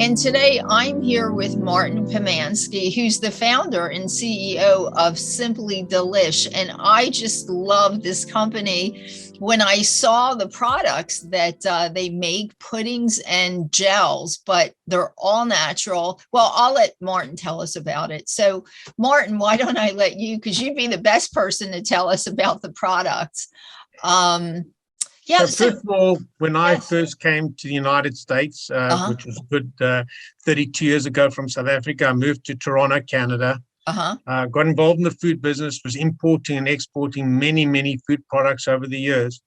And today I'm here with Martin Pamensky, who's the founder and CEO of Simply Delish. And I just love this company. When I saw the products that they make, puddings and gels, but they're all natural. Well, I'll let Martin tell us about it. So Martin, why don't I let you, because you'd be the best person to tell us about the products. So first of all, when I first came to the United States, which was a good 32 years ago from South Africa, I moved to Toronto, Canada. Got involved in the food business, was importing and exporting many, many food products over the years.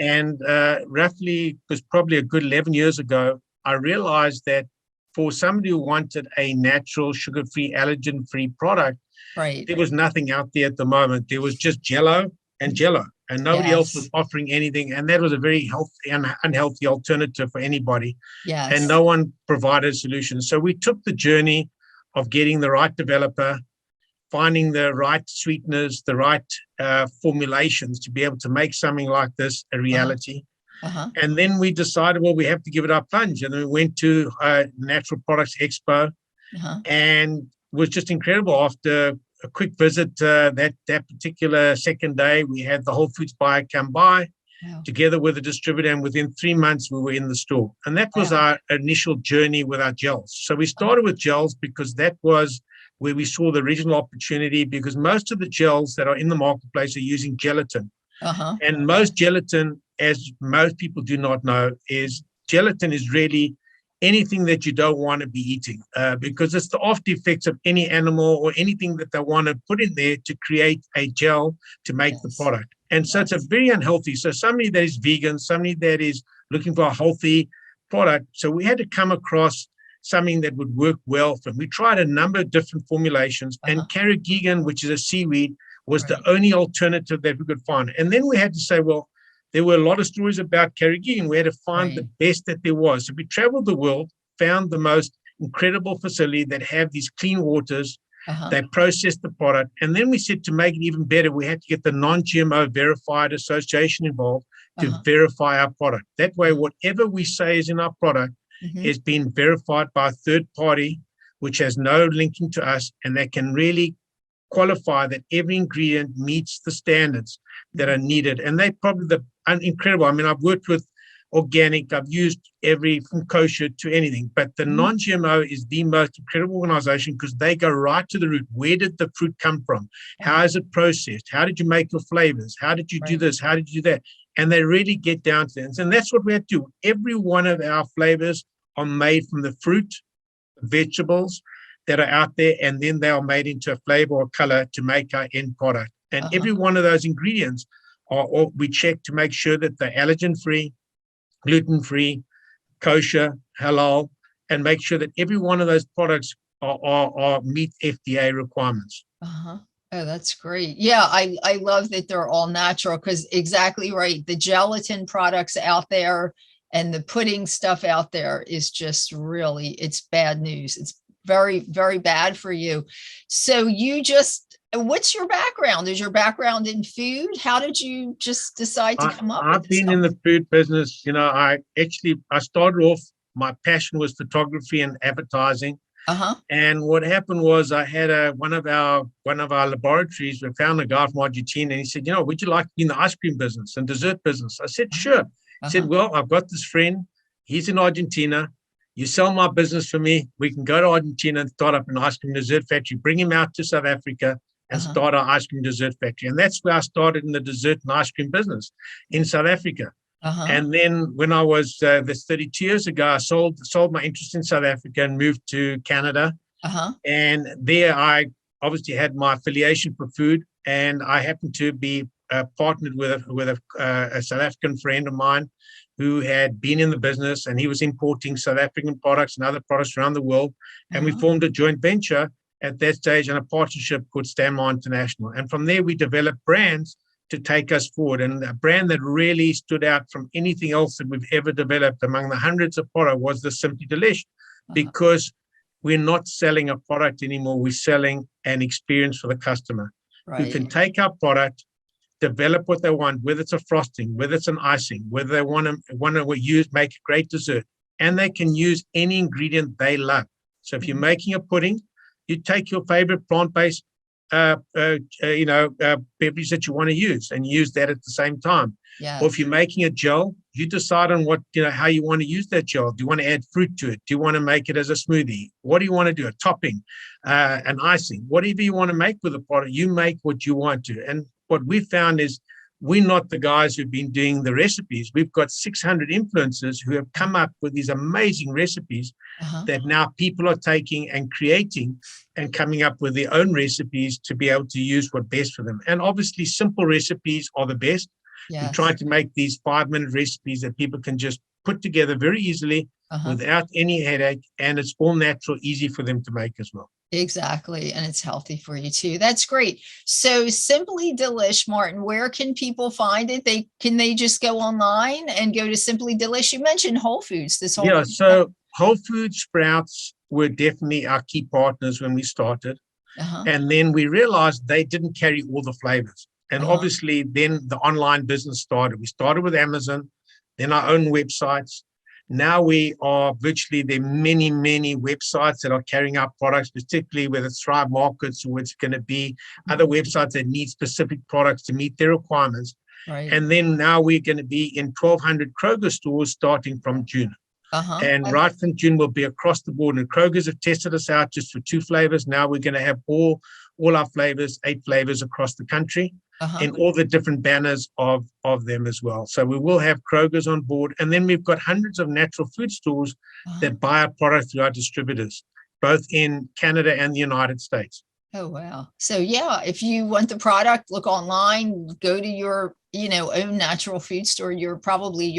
And roughly, it was probably a good 11 years ago, I realized that for somebody who wanted a natural, sugar-free, allergen-free product, there was nothing out there at the moment. There was just Jello and Jello. And nobody else was offering anything. And that was a very healthy and unhealthy alternative for anybody. And no one provided a solution. So we took the journey of getting the right developer, finding the right sweeteners, the right formulations to be able to make something like this a reality. And then we decided, well, we have to give it our plunge. And then we went to Natural Products Expo. And it was just incredible. After a quick visit that particular second day, we had the Whole Foods buyer come by together with a distributor, and within 3 months we were in the store. And that was our initial journey with our gels. So we started with gels because that was where we saw the original opportunity, because most of the gels that are in the marketplace are using gelatin. And most gelatin, as most people do not know, is gelatin is really anything that you don't want to be eating, because it's the after effects of any animal or anything that they want to put in there to create a gel to make the product. And so it's a very unhealthy. So somebody that is vegan, somebody that is looking for a healthy product. So we had to come across something that would work well for them. We tried a number of different formulations, and carrageenan, which is a seaweed, was the only alternative that we could find. And then we had to say, well, there were a lot of stories about carrageenan. We had to find the best that there was. So we traveled the world, found the most incredible facility that have these clean waters. They processed the product. And then we said, to make it even better, we had to get the non-GMO verified association involved to verify our product. That way, whatever we say is in our product is being verified by a third party, which has no linking to us, and they can really qualify that every ingredient meets the standards that are needed. And they probably incredible. I mean, I've worked with organic, I've used every from kosher to anything, but the non-GMO is the most incredible organization, because they go right to the root. Where did the fruit come from? How is it processed? How did you make your flavors? How did you do this? How did you do that? And they really get down to it. And that's what we have to do. Every one of our flavors are made from the fruit, vegetables that are out there, and then they are made into a flavor or color to make our end product. And every one of those ingredients we check to make sure that they're allergen-free, gluten-free, kosher, halal, and make sure that every one of those products are meet FDA requirements. Oh, that's great. Yeah, I love that they're all natural, because exactly right. The gelatin products out there and the pudding stuff out there is just really, it's bad news. It's very, very bad for you. So what's your background? Is your background in food? How did you just decide to come up with this? I've been in the food business. You know, I started off, my passion was photography and advertising. And what happened was, I had one of our laboratories, we found a guy from Argentina, and he said, would you like to be in the ice cream business and dessert business? I said, sure. He said, well, I've got this friend, he's in Argentina. You sell my business for me, we can go to Argentina and start up an ice cream dessert factory, bring him out to South Africa and start our ice cream dessert factory. And that's where I started in the dessert and ice cream business in South Africa. And then when I was, this 32 years ago, I sold my interest in South Africa and moved to Canada. And there I obviously had my affiliation for food, and I happened to be partnered with a South African friend of mine who had been in the business, and he was importing South African products and other products around the world. And we formed a joint venture at that stage and a partnership called Stanmore International. And from there, we developed brands to take us forward. And a brand that really stood out from anything else that we've ever developed among the hundreds of products was the Simply Delish, because we're not selling a product anymore. We're selling an experience for the customer who can take our product, develop what they want, whether it's a frosting, whether it's an icing, whether they want to make a great dessert. and they can use any ingredient they love. So if you're making a pudding, you take your favorite plant-based beverage that you want to use and use that at the same time. Yes. Or if you're making a gel, you decide on how you want to use that gel. Do you want to add fruit to it? Do you want to make it as a smoothie? What do you want to do? A topping, an icing, whatever you want to make with the product, you make what you want to. And what we found is we're not the guys who've been doing the recipes. We've got 600 influencers who have come up with these amazing recipes that now people are taking and creating and coming up with their own recipes to be able to use what's best for them. And obviously, simple recipes are the best. Yes. We're trying to make these 5-minute recipes that people can just put together very easily without any headache. And it's all natural, easy for them to make as well. Exactly. And it's healthy for you too. That's great. So Simply Delish, Martin, where can people find it? Can they just go online and go to Simply Delish? You mentioned Whole Foods. So Whole Foods, Sprouts were definitely our key partners when we started. And then we realized they didn't carry all the flavors. And obviously then the online business started. We started with Amazon, then our own websites. Now we are virtually, there are many, many websites that are carrying our products, particularly whether it's Thrive Markets or it's going to be other websites that need specific products to meet their requirements. Right. And then now we're going to be in 1,200 Kroger stores starting from June. And right from June, we'll be across the board. And Kroger's have tested us out just for 2 flavors. Now we're going to have all our flavors, 8 flavors across the country. And all the different banners of them as well. So we will have Kroger's on board. And then we've got hundreds of natural food stores that buy our product through our distributors, both in Canada and the United States. Oh, wow. So yeah, if you want the product, look online, go to your, own natural food store. Your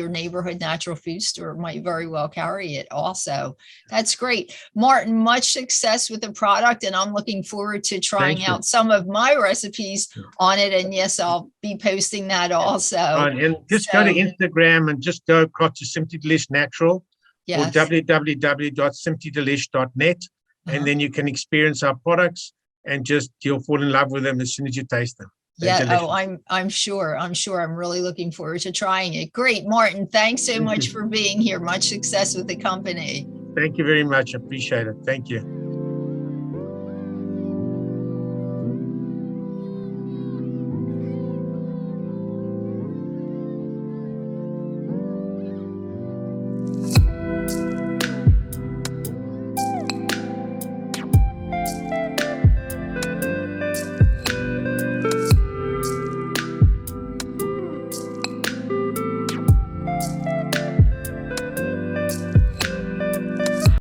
neighborhood natural food store might very well carry it also. That's great. Martin, much success with the product. And I'm looking forward to trying out some of my recipes on it. And yes, I'll be posting that also. And just go to Instagram and just go across to Simply Delish Natural or www.simplydelish.net. And then you can experience our products and you'll fall in love with them as soon as you taste them. I'm sure. I'm really looking forward to trying it. Great, Martin. Thanks so much for being here. Much success with the company. Thank you very much. I appreciate it. Thank you.